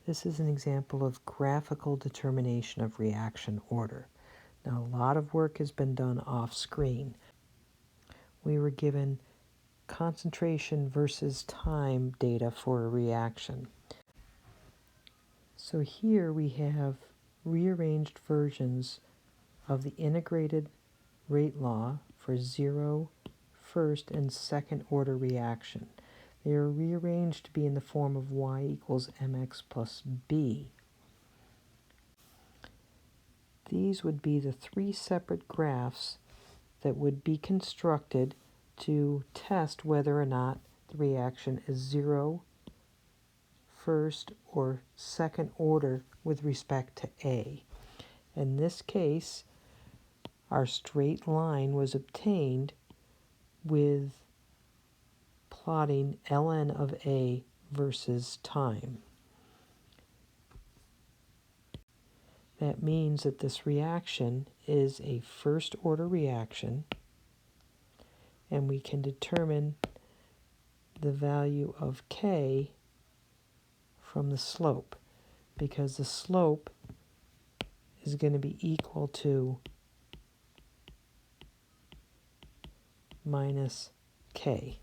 This is an example of graphical determination of reaction order. Now, a lot of work has been done off screen. We were given concentration versus time data for a reaction. So here we have rearranged versions of the integrated rate law for zero, first, and second order reaction. They are rearranged to be in the form of y equals mx plus b. These would be the three separate graphs that would be constructed to test whether or not the reaction is zero, first, or second order with respect to A. In this case, our straight line was obtained with plotting ln of A versus time. That means that this reaction is a first order reaction, and we can determine the value of K from the slope, because the slope is going to be equal to minus K.